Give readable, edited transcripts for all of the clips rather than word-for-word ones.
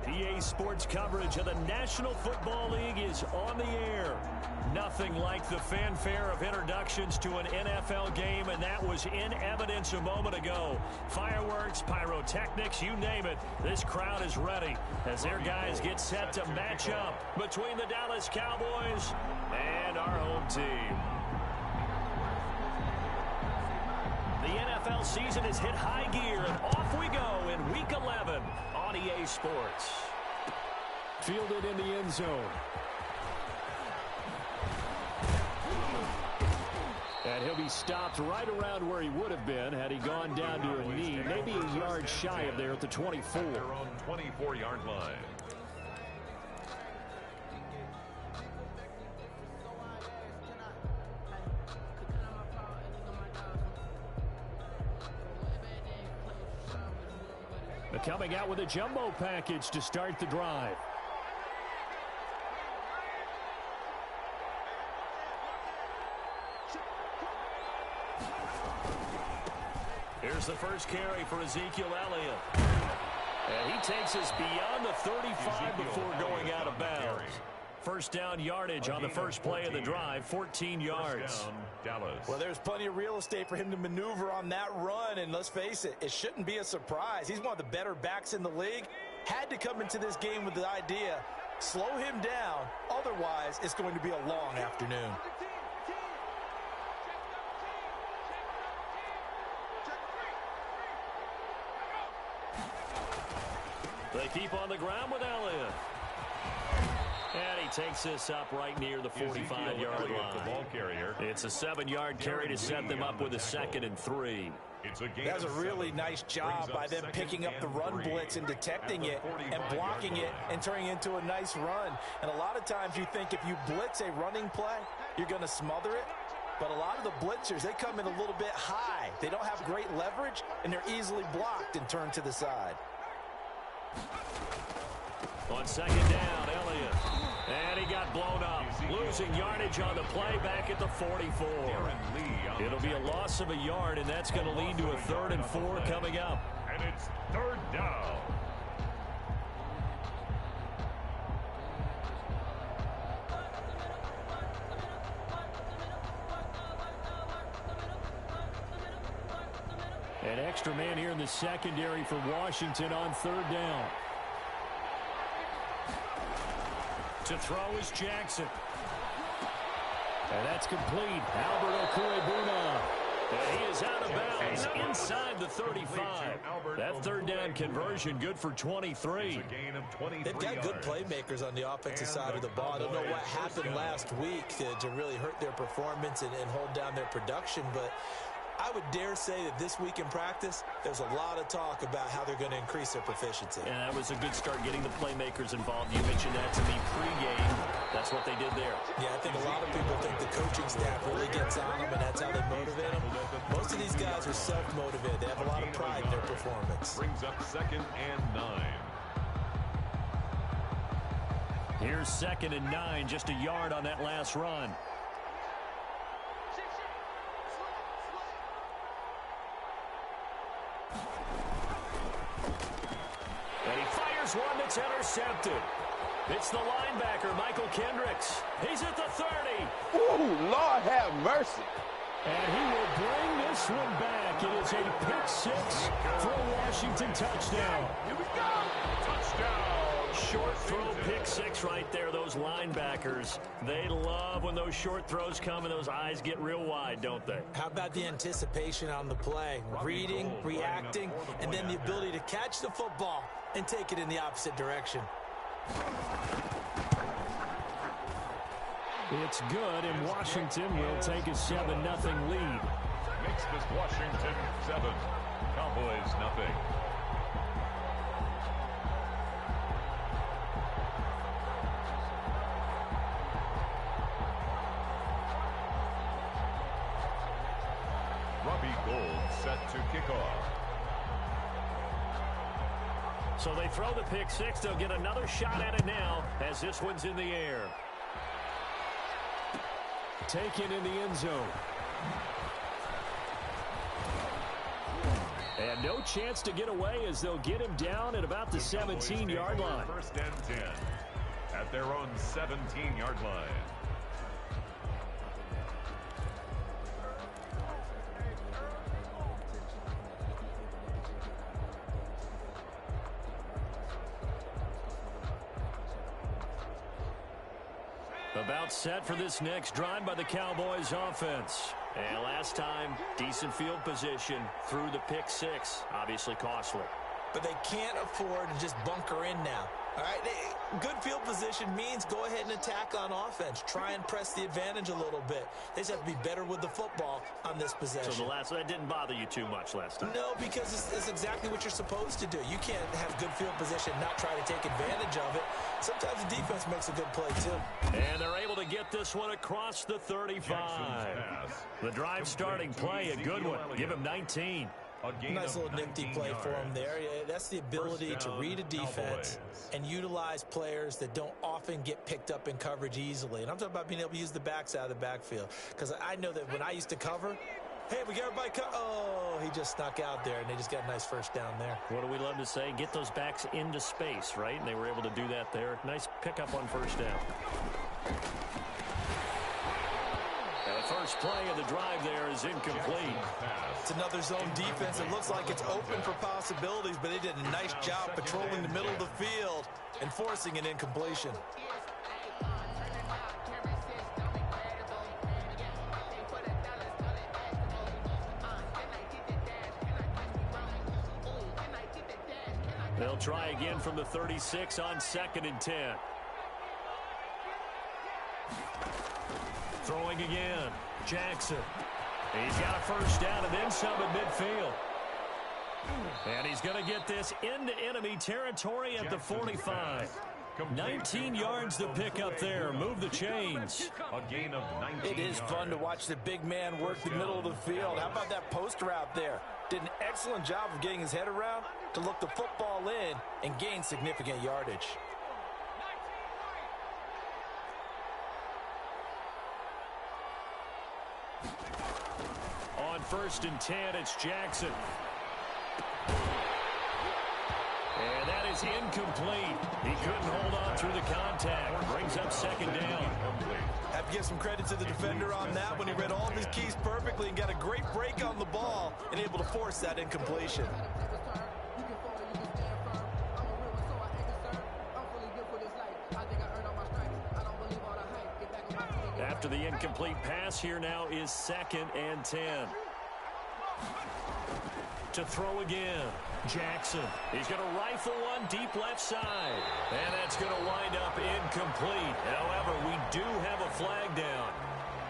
EA Sports coverage of the National Football League is on the air. Nothing like the fanfare of introductions to an NFL game, and that was in evidence a moment ago. Fireworks, pyrotechnics, you name it. This crowd is ready as their guys get set to match up between the Dallas Cowboys and our home team. The NFL season has hit high gear, and off we go in Week 11 on EA Sports. Fielded in the end zone. And he'll be stopped right around where he would have been had he gone down to a knee, maybe a yard shy of there at the 24. Their own 24-yard line. Coming out with a jumbo package to start the drive. Here's the first carry for Ezekiel Elliott. And he takes us beyond the 35 before going out of bounds. First down yardage on the first play of the drive, 14 yards. Dallas. Well, there's plenty of real estate for him to maneuver on that run, and let's face it, it shouldn't be a surprise. He's one of the better backs in the league. Had to come into this game with the idea, slow him down, otherwise it's going to be a long afternoon. They keep on the ground with Elliott. And he takes this up right near the 45-yard line. It's a 7-yard carry to set them up with a 2nd and 3. That's a really nice job by them picking up the run blitz and detecting it and blocking it and turning it into a nice run. And a lot of times you think if you blitz a running play, you're going to smother it. But a lot of the blitzers, they come in a little bit high. They don't have great leverage, and they're easily blocked and turned to the side. On 2nd down, Elliott. And he got blown up. Losing yardage on the play back at the 44. It'll be a loss of a yard, and that's going to lead to a 3rd and 4 coming up. And it's 3rd down. An extra man here in the secondary for Washington on 3rd down. To throw is Jackson. And that's complete. Albert Okwuegbuna. And he is out of bounds inside the 35. That 3rd down conversion good for 23. They've got good playmakers on the offensive side of the ball. I don't know what happened last week to really hurt their performance and hold down their production, but I would dare say that this week in practice, there's a lot of talk about how they're going to increase their proficiency. And that was a good start getting the playmakers involved. You mentioned that to me pregame. That's what they did there. Yeah, I think a lot of people think the coaching staff really gets on them, and that's how they motivate them. Most of these guys are self-motivated. They have a lot of pride in their performance. Brings up 2nd and 9. Here's 2nd and 9, just a yard on that last run. And he fires one that's intercepted. It's the linebacker, Michael Kendricks. He's at the 30. Ooh, Lord have mercy. And he will bring this one back. It is a pick 6 for a Washington touchdown. Here we go. Touchdown. Short throw pick 6 right there. Those linebackers, they love when those short throws come and those eyes get real wide, don't they? How about the anticipation on the play? Reading, reacting, and then the ability to catch the football and take it in the opposite direction. It's good, and Washington will take a 7-0 lead. Makes this Washington 7. Cowboys nothing. Robbie Gould set to kick off. So they throw the pick 6. They'll get another shot at it now as this one's in the air. Taken in the end zone. And no chance to get away as they'll get him down at about the 17-yard line. First and 10 at their own 17-yard line. About set for this next drive by the Cowboys offense. And last time, decent field position through the pick six. Obviously costly. But they can't afford to just bunker in now. All right, good field position means go ahead and attack on offense. Try and press the advantage a little bit. They just have to be better with the football on this possession. So that didn't bother you too much last time? No, because it's exactly what you're supposed to do. You can't have good field position and not try to take advantage of it. Sometimes the defense makes a good play, too. And they're able to get this one across the 35. The drive starting play, a good one. Give him 19. Nice little nifty play for him there. Yeah, that's the ability to read a defense and utilize players that don't often get picked up in coverage easily. And I'm talking about being able to use the backs out of the backfield. Because I know that when I used to cover, hey, we got everybody oh, he just snuck out there, and they just got a nice first down there. What do we love to say? Get those backs into space, right? And they were able to do that there. Nice pickup on first down. And the first play of the drive there is incomplete. It's another zone defense. It looks like it's open for possibilities, but they did a nice job patrolling the middle of the field and forcing an incompletion. They'll try again from the 36 on 2nd and 10. Throwing again. Jackson. He's got a first down and then some at midfield. And he's going to get this into enemy territory at the 45. 19 yards to pick up there. Move the chains. A gain of 19 It is fun to watch the big man work the middle of the field. How about that post route there? Did an excellent job of getting his head around to look the football in and gain significant yardage. On 1st and 10, it's Jackson. And that is incomplete. He couldn't hold on through the contact. Brings up 2nd down. Have to give some credit to the defender on that when he read all of his keys perfectly and got a great break on the ball and able to force that incompletion. After the incomplete pass, here now is 2nd and 10. To throw again. Jackson. He's going to rifle one deep left side. And that's going to wind up incomplete. However, we do have a flag down.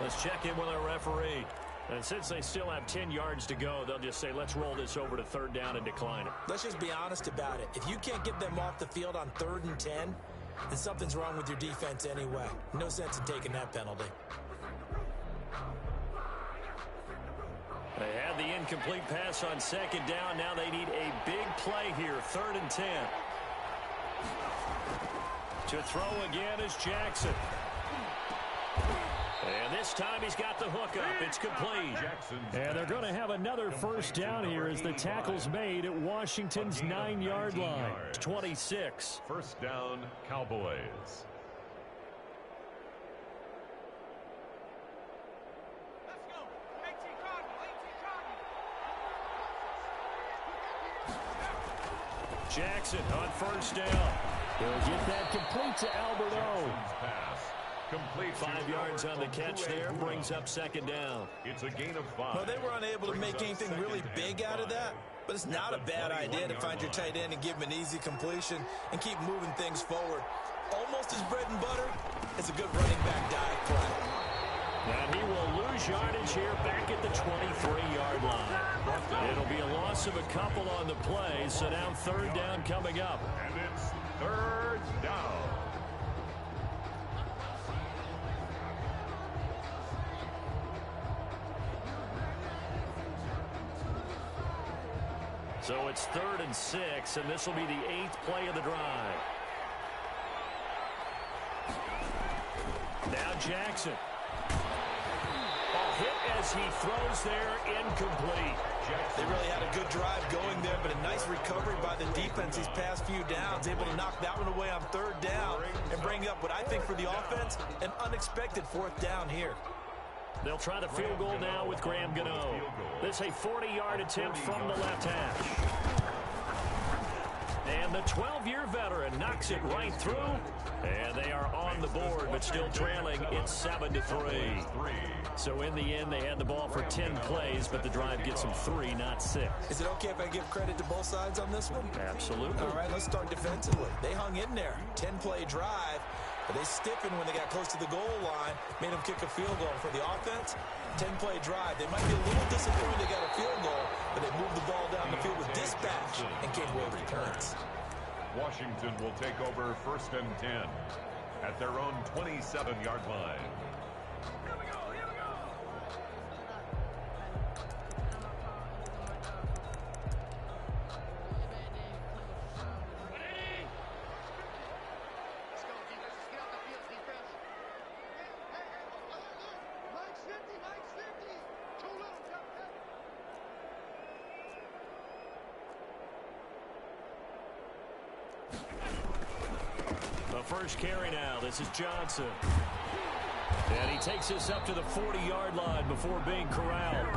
Let's check in with our referee. And since they still have 10 yards to go, they'll just say, let's roll this over to 3rd down and decline it. Let's just be honest about it. If you can't get them off the field on 3rd and 10, then something's wrong with your defense anyway. No sense in taking that penalty. They had the incomplete pass on 2nd down. Now they need a big play here, 3rd and 10. To throw again is Jackson. And this time he's got the hook up. It's complete. And they're going to have another first down here as the tackle's made at Washington's 9-yard line. 26. First down, Cowboys. Jackson on first down. He'll get that complete to Alberto. Complete 5 yards on the catch there. Brings up 2nd down. It's a gain of 5. Well, they were unable to make anything really big out of that, but it's not a bad idea to find your tight end and give him an easy completion and keep moving things forward. Almost as bread and butter. It's a good running back dive play. And he will lose yardage here back at the 23-yard line. It'll be a loss of a couple on the play, so now 3rd down coming up. And it's 3rd down. So it's 3rd and 6, and this will be the 8th play of the drive. Now Jackson. hit as he throws there, incomplete. They really had a good drive going there, but a nice recovery by the defense these past few downs, able to knock that one away on third down and bring up what I think for the offense, an unexpected fourth down here. They'll try the field goal now with Graham Gano. This a 40-yard attempt from the left hash. And the 12-year veteran knocks it right through. And they are on the board, but still trailing. It's 7-3. So in the end, they had the ball for 10 plays, but the drive gets them 3, not 6. Is it okay if I give credit to both sides on this one? Absolutely. All right, let's start defensively. They hung in there. 10-play drive. But they stiffened when they got close to the goal line, made them kick a field goal. For the offense, 10-play drive. They might be a little disappointed they got a field goal, but they moved the ball down the field with dispatch and came away with points. Washington will take over 1st and 10 at their own 27-yard line. First carry now. This is Johnson. And he takes this up to the 40-yard line before being corralled.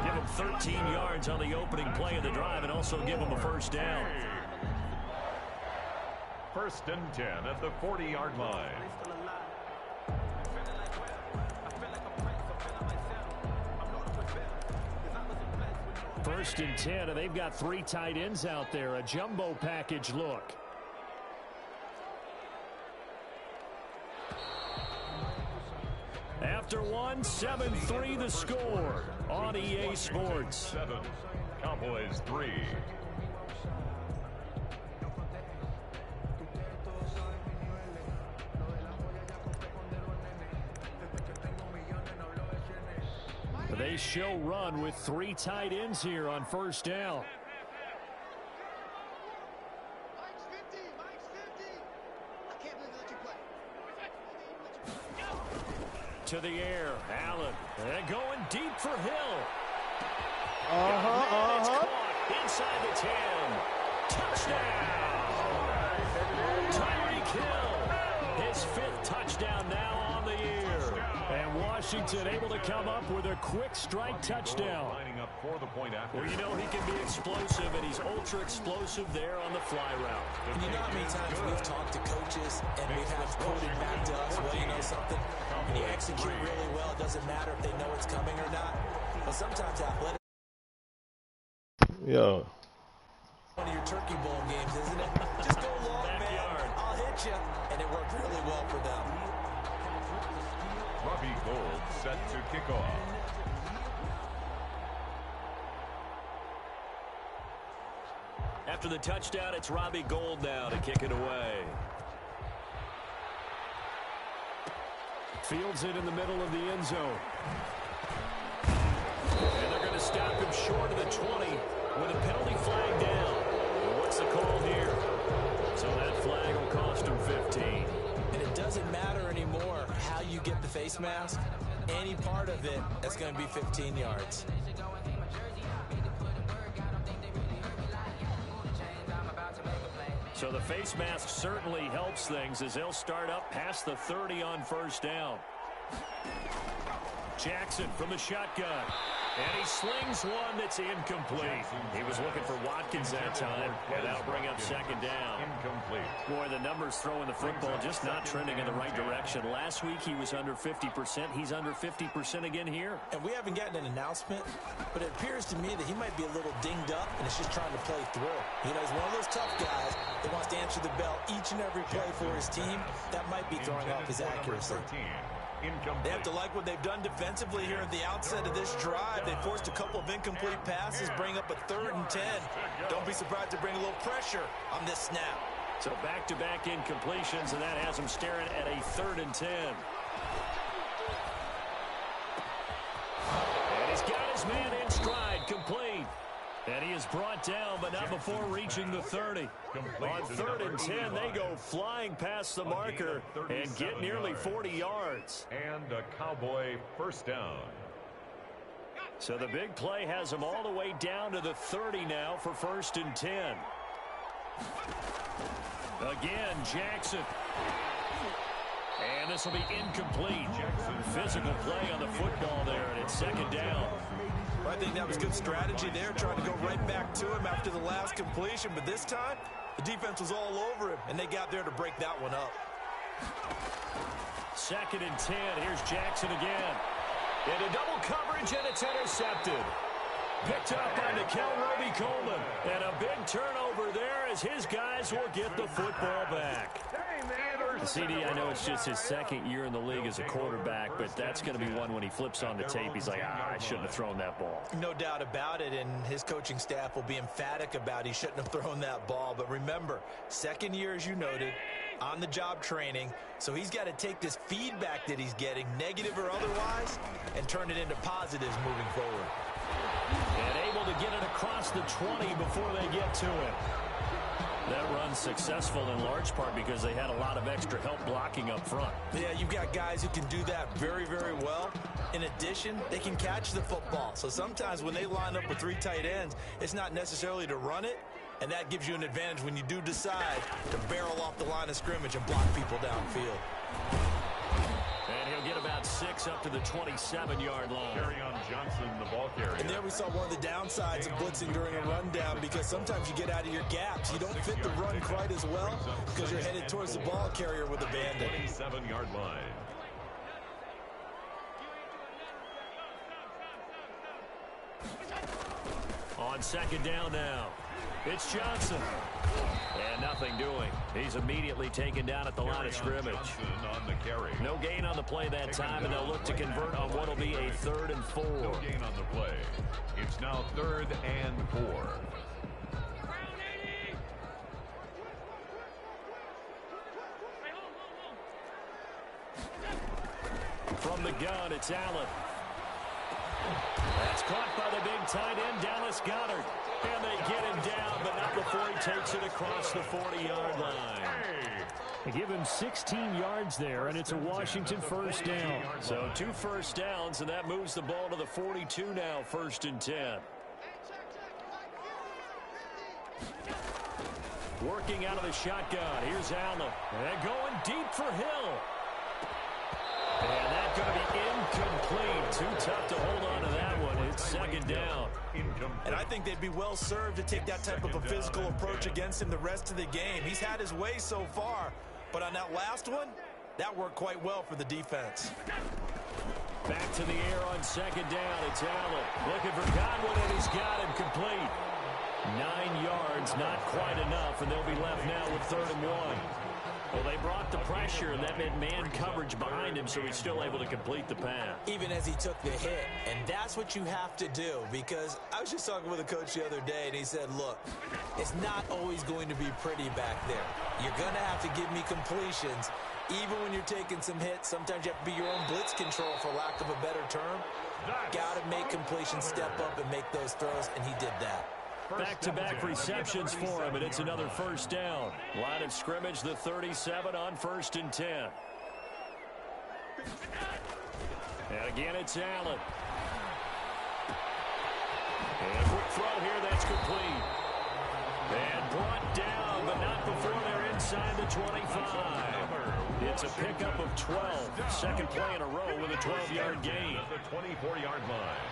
Give him 13 yards on the opening play of the drive and also give him a first down. 1st and 10 at the 40-yard line. First and 10, and they've got 3 tight ends out there. A jumbo package look. After one, 7-3 the score on EA Sports. 7, Cowboys 3. They show run with 3 tight ends here on first down. To the air, Allen, and going deep for Hill. It's caught inside the 10. Touchdown! Tyreek Hill, his 5th touchdown now on the year. And Washington able to come up with a quick strike touchdown. Lining up for the point after. Well, you know he can be explosive, and he's ultra explosive there on the fly route. And you know how many times we've talked to coaches and we've had quoted back to us, well, you know something, when you execute really well, it doesn't matter if they know it's coming or not. But sometimes athletic. Yeah. One of your turkey bowl games, isn't it? Just go long, man. I'll hit you. And it worked really well for them. Robbie Gould set to kick off. After the touchdown, it's Robbie Gould now to kick it away. Fields it in the middle of the end zone. And they're going to stop him short of the 20 with a penalty flag down. What's the call here? So that flag will cost him 15. And it doesn't matter anymore how you get the face mask. Any part of it, that's going to be 15 yards. So the face mask certainly helps things as they'll start up past the 30 on first down. Jackson from the shotgun. And he slings one that's incomplete. He was looking for Watkins that time, and that'll bring up second down. Incomplete. Boy, the numbers throwing the football just not trending in the right direction. Last week he was under 50%. He's under 50% again here. And we haven't gotten an announcement, but it appears to me that he might be a little dinged up, and it's just trying to play through. You know, he's one of those tough guys that wants to answer the bell each and every play for his team. That might be throwing off his accuracy. Incomplete. They have to like what they've done defensively here at the outset of this drive. They forced a couple of incomplete passes, bring up a 3rd and 10. Don't be surprised to bring a little pressure on this snap. So back-to-back incompletions, and that has him staring at a 3rd and 10. And he's got his man in stride, complete. And he is brought down, but not before reaching the 30. On 3rd and 10, they go flying past the marker and get nearly 40 yards. And a Cowboy first down. So the big play has them all the way down to the 30 now for 1st and 10. Again, Jackson. And this will be incomplete. Physical play on the football there, and it's 2nd down. I think that was good strategy there, trying to go right back to him after the last completion. But this time, the defense was all over him, and they got there to break that one up. 2nd and 10. Here's Jackson again. Into double coverage, and it's intercepted. Picked up by Nikel Roby-Coleman. And a big turnover there as his guys will get the football back. CD, I know it's just his 2nd year in the league as a quarterback, but that's going to be one when he flips on the tape. He's like, I shouldn't have thrown that ball. No doubt about it, and his coaching staff will be emphatic about he shouldn't have thrown that ball. But remember, 2nd year, as you noted, on-the-job training, so he's got to take this feedback that he's getting, negative or otherwise, and turn it into positives moving forward. And able to get it across the 20 before they get to it. That run's successful in large part because they had a lot of extra help blocking up front. Yeah, you've got guys who can do that very, very well. In addition, they can catch the football. So sometimes when they line up with 3 tight ends, it's not necessarily to run it, and that gives you an advantage when you do decide to barrel off the line of scrimmage and block people downfield. And he'll get about 6 up to the 27-yard line. Kerryon Johnson, the ball carrier. And there we saw one of the downsides of blitzing during a rundown, because sometimes you get out of your gaps. You don't fit the run quite as well because you're headed towards the ball carrier with a bandit. 27-yard line. On 2nd down now. It's Johnson. And nothing doing. He's immediately taken down at the line of scrimmage. On the carry. No gain on the play that time, and they'll look to convert on what will be a 3rd and 4. No gain on the play. It's now 3rd and 4. From the gun, it's Allen. That's caught by the big tight end, Dallas Goedert. And they get him down, but not before he takes it across the 40-yard line. They give him 16 yards there, and it's a Washington 1st down. So 2 first downs, and that moves the ball to the 42 now, 1st and 10. Working out of the shotgun. Here's Allen. And going deep for Hill. And that's going to be incomplete. Too tough to hold on to that one. It's 2nd down. And I think they'd be well served to take that type of a physical approach against him the rest of the game. He's had his way so far, but on that last one, that worked quite well for the defense. Back to the air on 2nd down. It's Allen looking for Godwin, and he's got him complete. 9 yards, not quite enough, and they'll be left now with 3rd and 1. Well, they brought the pressure, and that meant man coverage behind him, so he's still able to complete the pass. Even as he took the hit, and that's what you have to do, because I was just talking with a coach the other day, and he said, look, it's not always going to be pretty back there. You're going to have to give me completions. Even when you're taking some hits, sometimes you have to be your own blitz control, for lack of a better term. Got to make completions, step up, and make those throws, and he did that. Back-to-back receptions for him, and it's another 1st down. Line of scrimmage, the 37 on 1st and 10. And again, it's Allen. And a quick throw here, that's complete. And brought down, but not before they're inside the 25. It's a pickup of 12. 2nd play in a row with a 12-yard gain. The 24-yard line.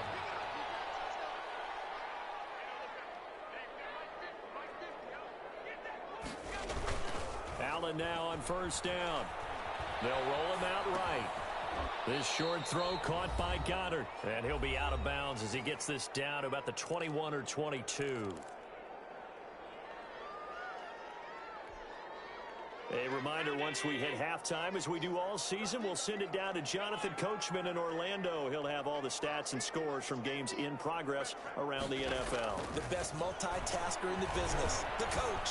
Allen now on 1st down. They'll roll him out right. This short throw caught by Goddard. And he'll be out of bounds as he gets this down to about the 21 or 22. A reminder, once we hit halftime, as we do all season, we'll send it down to Jonathan Coachman in Orlando. He'll have all the stats and scores from games in progress around the NFL. The best multitasker in the business, the coach.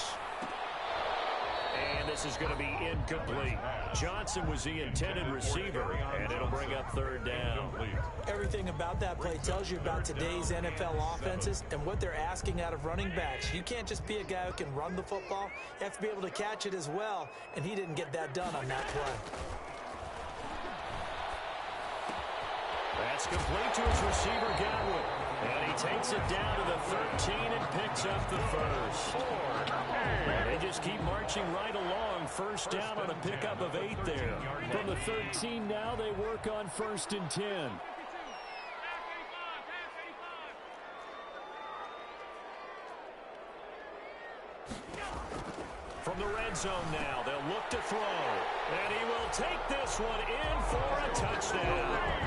And this is going to be incomplete. Johnson was the intended receiver, and it'll bring up 3rd down. Everything about that play tells you about today's NFL offenses and what they're asking out of running backs. You can't just be a guy who can run the football. You have to be able to catch it as well, and he didn't get that done on that play. That's complete to his receiver, Godwin. And he takes it down to the 13 and picks up the first. And they just keep marching right along. First down on a pickup of 8 there. From the 13 now, they work on 1st and 10. From the red zone now, they'll look to throw. And he will take this one in for a touchdown.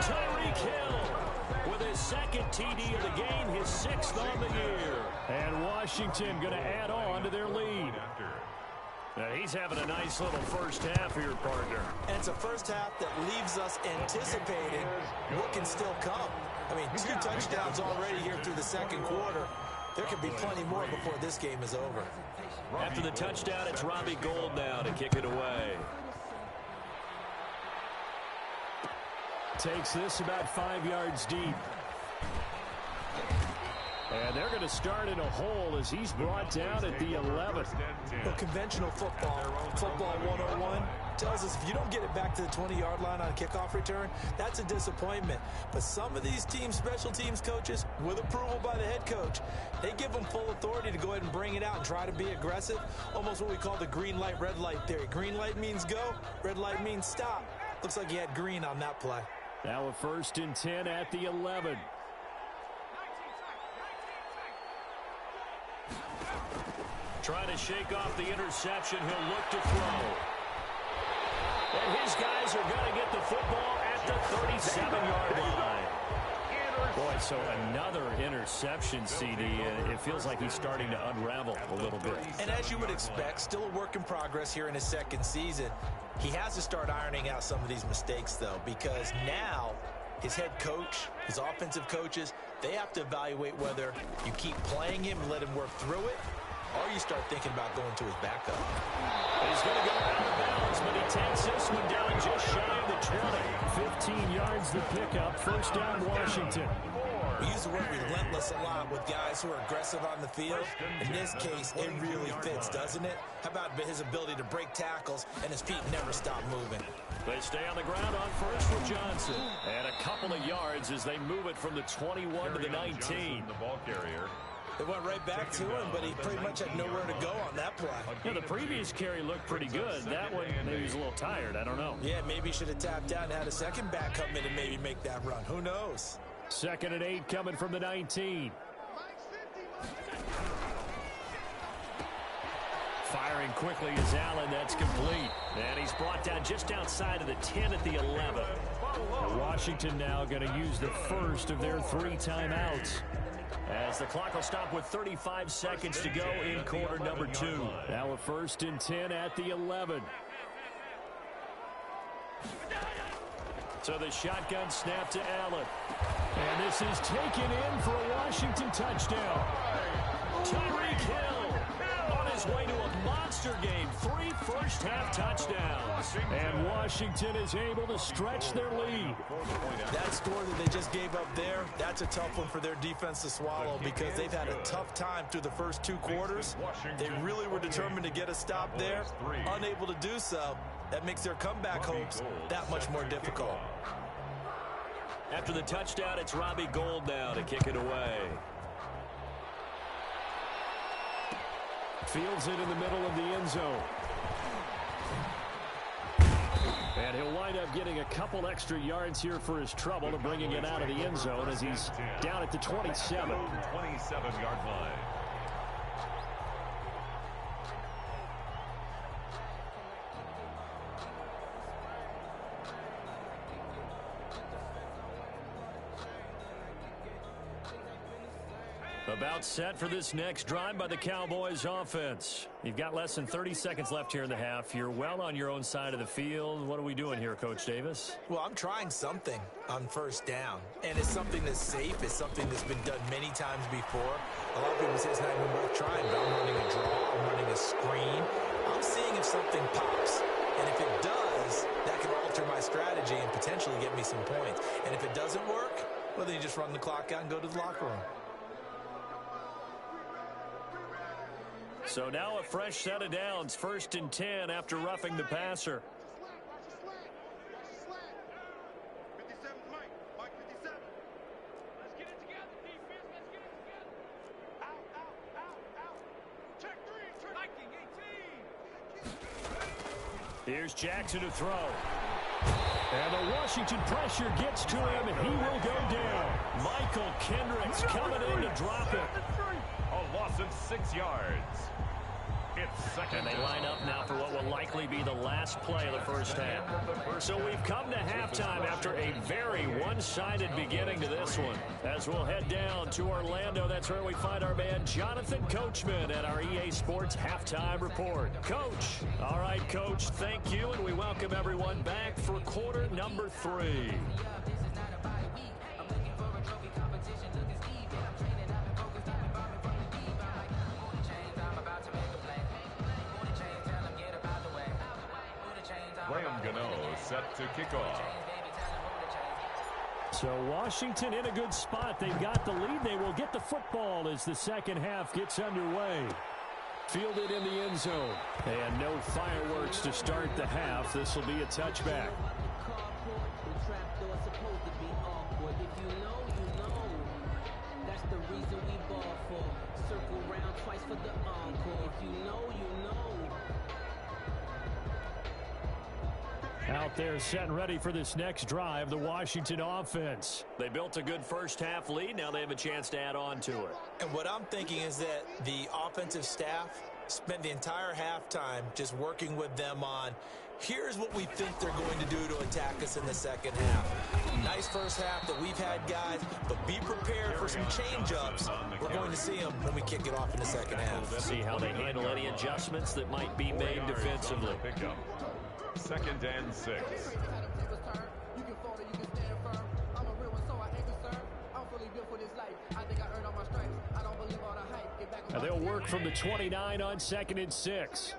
Tyreek Hill with his second TD of the game, his 6th on the year. And Washington going to add on to their lead. Now he's having a nice little first half here, partner. And it's a first half that leaves us anticipating what can still come. I mean, 2 touchdowns already here through the second quarter. There could be plenty more before this game is over. After the touchdown, it's Robbie Gould now to kick it away. Takes this about 5 yards deep. And they're going to start in a hole as he's brought down at the 11. Well, conventional football 101, tells us if you don't get it back to the 20-yard line on a kickoff return, that's a disappointment. But some of these teams, special teams coaches, with approval by the head coach, they give them full authority to go ahead and bring it out and try to be aggressive. Almost what we call the green light, red light theory. Green light means go, red light means stop. Looks like he had green on that play. Now a 1st and 10 at the 11. Trying to shake off the interception. He'll look to throw. And his guys are going to get the football at the 37-yard line. Boy, so another interception, CD. It feels like he's starting to unravel a little bit. And as you would expect, still a work in progress here in his second season. He has to start ironing out some of these mistakes, though, because now his head coach, his offensive coaches, they have to evaluate whether you keep playing him and let him work through it, or you start thinking about going to his backup. He's going to go out of bounds, but he takes this one down just shy of the 20. 15 yards the pickup. First down, Washington. We use the word relentless a lot with guys who are aggressive on the field. In this case, it really fits, doesn't it? How about his ability to break tackles and his feet never stop moving? They stay on the ground on first with Johnson. And a couple of yards as they move it from the 21 to the 19. The ball carrier. It went right back to him, but he pretty much had nowhere to go on that play. Yeah, the previous carry looked pretty good. That one, maybe he's a little tired. I don't know. Yeah, maybe he should have tapped out and had a second back come in and maybe make that run. Who knows? 2nd and 8 coming from the 19. Firing quickly is Allen. That's complete. And he's brought down just outside of the 10 at the 11. Now Washington now going to use the first of their 3 timeouts. As the clock will stop with 35 seconds to go in quarter number 2. Now a 1st and 10 at the 11. So the shotgun snap to Allen. And this is taken in for a Washington touchdown. Tyreek Hill on his way to a monster game. 3 first-half touchdowns. And Washington is able to stretch their lead. That score that they just gave up there, that's a tough one for their defense to swallow because they've had a tough time through the first 2 quarters. They really were determined to get a stop there. Unable to do so, that makes their comeback hopes that much more difficult. After the touchdown, it's Robbie Gould now to kick it away. Fields it in the middle of the end zone. And he'll wind up getting a couple extra yards here for his trouble to bringing it out of the end zone as he's down at the 27. 27-yard line. About set for this next drive by the Cowboys offense. You've got less than 30 seconds left here in the half. You're well on your own side of the field. What are we doing here, Coach Davis? Well, I'm trying something on first down. And it's something that's safe. It's something that's been done many times before. A lot of people say it's not even worth trying, but I'm running a draw. I'm running a screen. I'm seeing if something pops. And if it does, that can alter my strategy and potentially get me some points. And if it doesn't work, well, then you just run the clock out and go to the locker room. So now a fresh set of downs, 1st and 10 after roughing the passer. Here's Jackson to throw. And the Washington pressure gets to him, and he will go down. Michael Kendricks coming in to drop it. A loss of 6 yards. It's second. And they line up now for what will likely be the last play of the first half. So we've come to halftime after a very one-sided beginning to this one. As we'll head down to Orlando, that's where we find our man Jonathan Coachman at our EA Sports Halftime Report. Coach. All right, Coach, thank you, and we welcome everyone back for quarter number 3. Graham Gano set to kick off. So Washington in a good spot. They've got the lead. They will get the football as the second half gets underway. Fielded in the end zone. And no fireworks to start the half. This will be a touchback. Out there set and ready for this next drive, the Washington offense. They built a good first half lead. Now they have a chance to add on to it. And what I'm thinking is that the offensive staff spent the entire halftime just working with them on, here's what we think they're going to do to attack us in the second half. Nice first half that we've had, guys, but be prepared for some change-ups. We're going to see them when we kick it off in the second half. See how they handle any adjustments that might be made defensively. Second and 6. Now they'll work from the 29 on 2nd and 6.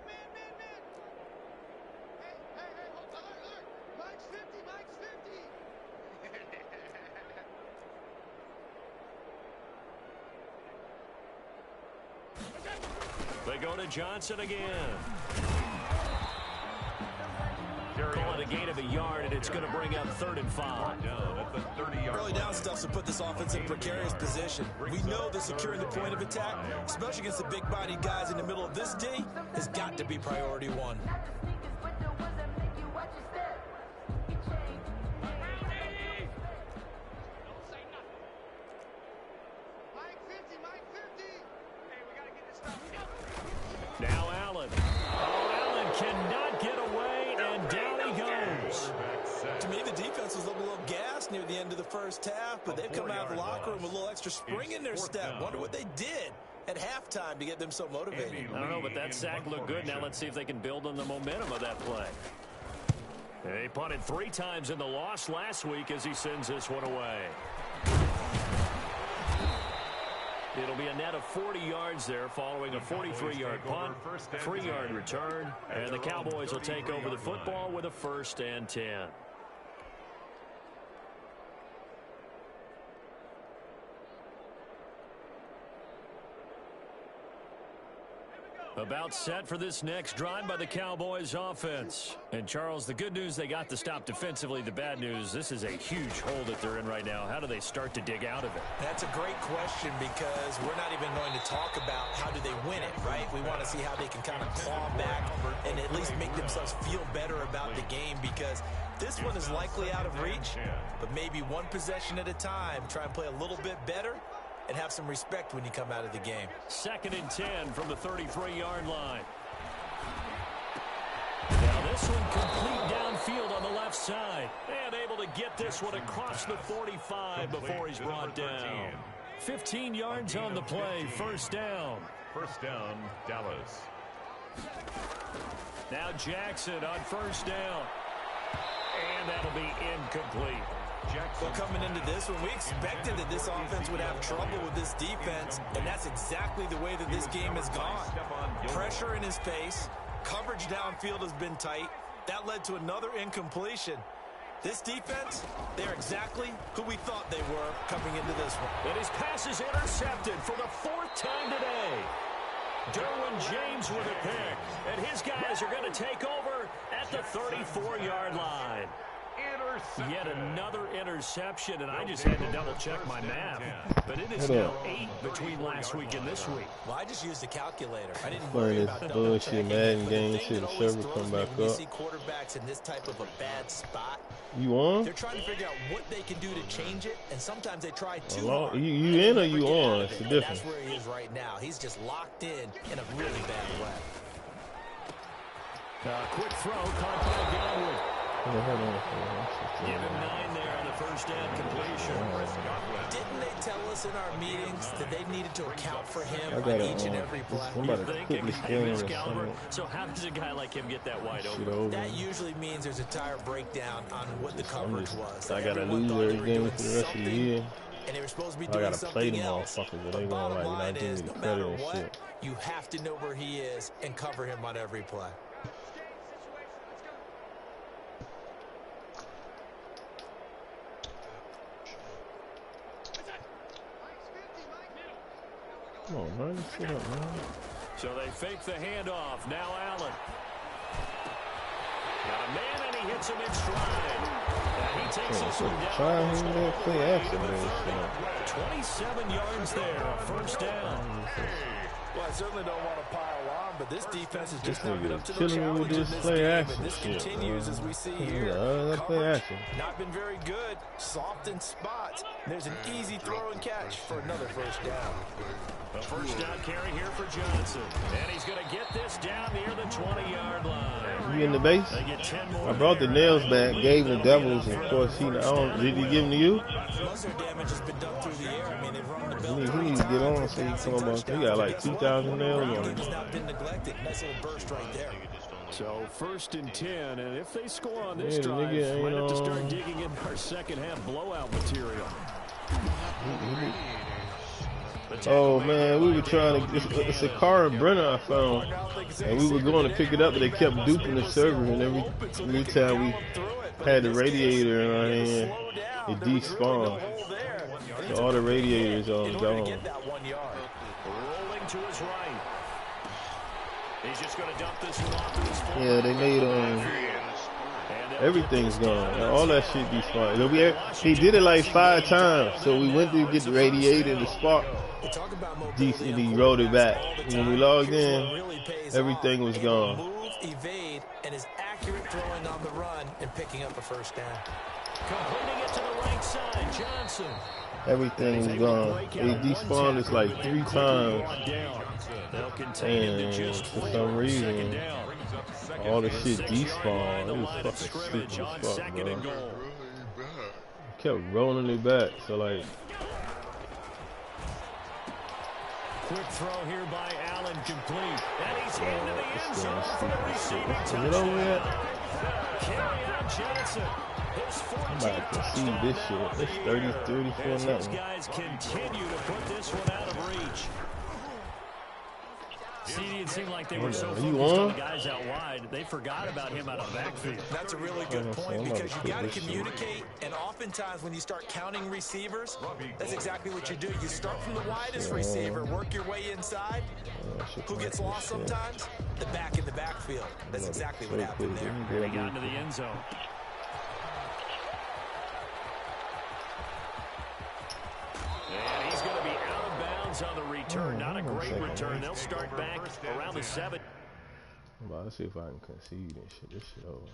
They go to Johnson again. Call it a gain of a yard, and it's going to bring up 3rd and 5. Early down stuff to put this offense in a precarious position. We know that securing the point of attack, especially against the big-bodied guys in the middle of this D, has got to be priority 1. Now Allen. Oh, Allen cannot get away, and down he goes. To me, the defense was looking a little gassed near the end of the first half, but they've come out of the locker room with a little extra spring in their step. Wonder what they did at halftime to get them so motivated. I don't know, but that sack looked good. Now let's see if they can build on the momentum of that play. They punted 3 times in the loss last week as he sends this one away. It'll be a net of 40 yards there following a 43-yard punt, 3-yard return, and the Cowboys will take over the football with a 1st and 10. About set for this next drive by the Cowboys offense. And, Charles, the good news, they got the stop defensively. The bad news, this is a huge hole that they're in right now. How do they start to dig out of it? That's a great question because we're not even going to talk about how do they win it, right? We want to see how they can kind of claw back and at least make themselves feel better about the game because this one is likely out of reach, but maybe one possession at a time. Try and play a little bit better and have some respect when you come out of the game. 2nd and 10 from the 33-yard line. Now this one complete downfield on the left side. And able to get this one across the 45 before he's brought down. 15 yards on the play, 1st down. 1st down, Dallas. Now Jackson on 1st down. And that'll be incomplete. Well, coming into this one, we expected that this offense would have trouble with this defense, and that's exactly the way that this game has gone. Pressure in his face, coverage downfield has been tight. That led to another incompletion. This defense, they're exactly who we thought they were coming into this one. And his pass is intercepted for the 4th time today. Derwin James with a pick, and his guys are going to take over at the 34-yard line. Intercepted. Yet another interception, and I just had to double-check my math. But it is now 8 between last week and this week. Well, I just used the calculator. I didn't Playing worry about this double bullshit checking. Madden But game the thing till that the always server throws come me back when you up. see quarterbacks in this type of a bad spot, You on? they're trying to figure out what they can do to change it, and sometimes they try too Hello? hard. You in or you on? It's the And difference. that's where he is right now. He's just locked in a really bad way. Quick throw, caught by Godwin. Hold on. Give him 9 there on the first down completion. Didn't they tell us in our meetings that they needed to account for him I on gotta, each and every play? I'm about to Think quit a this guy game of or his caliber. something. So how does a guy like him get that wide Shit open? over. That usually means there's a tire breakdown on what the coverage was. I gotta Everyone lose thought they every were game doing for the rest of the something, year. and they were supposed to be I doing gotta play something them else. motherfuckers, but But they gonna bottom like line not give is, me no the matter credit and what, shit. you have to know where he is and cover him on every play. Come on, man. Shut up, man. So they fake the handoff. Now Allen. Got a man, and he hits him in stride. And he takes this one down. Try almost him all there, the play way action to the there. 30. 27 yards there, a first down. Well, I certainly don't want to pile on, but this defense is just not nigga good up to the killing me challenge with in this this play game, action and this shit, continues man. as we see Yeah, here. let's play Coverage, action. not been very good, soft in spots. There's an easy throw and catch for another first down. A first down carry here for Johnson. And he's going to get this down near the 20-yard line. You in the base? They get 10 more I brought the there. nails back, gave the Devils, and of course he. I don't. Did he give them to you? Most of their damage has been done through the air. I mean, they've run the bell He needs to get on so he come up. He got like 2,000 nails on him. It's not been neglected. Nice little burst right there. So first and 10, and if they score on this Yeah, the drive, nigga, might have to you start know, digging in our second half blowout material. Oh man, we were trying to. It's a car in Brenner I found, and we were going to pick it up, but they kept duping the server, and every time we had the radiator in our hand, it despawned. So all the radiators are gone. Rolling to his right. He's just going to dump this one off to his full. Yeah, they made everything's gone. And all that shit despawned. He did it like 5 times, so we went to get the radiator and the spark. And he rolled it back. When we logged in, everything was gone. Move, evade, and is accurate throwing on the run and picking up a first down. Completing it to the right side, Johnson. Everything was gone. They despawned us like 3 times. And for some reason, all the shit despawned. It was fucking stupid as fuck, bro. Kept rolling it back. So like, Quick throw here by Allen, complete. And he's into the end zone for the receiving is it over touchdown. yet? Carry on Johnson. His I'm 14th about to see this shit. It's 34 as these nothing. guys continue to put this one out of reach. See, it seemed like they were so focused on the guys out wide, they forgot about him out of the backfield. That's a really good point because you got to communicate, and oftentimes when you start counting receivers, that's exactly what you do. You start from the widest receiver, work your way inside. Who gets lost sometimes? The back in the backfield. That's exactly what happened there. They got into the end zone. And he's going to be out of bounds on the return. Not a great return. They'll start back around the 7. Let's see if I can concede and shit. This shit over.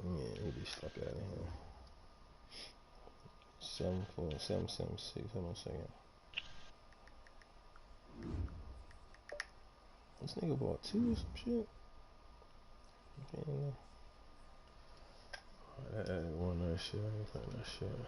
Yeah, we just stuck out of here. 74776. Hold on a second. This nigga bought 2 or some shit. Okay. That one that shit. I ain't playing that shit.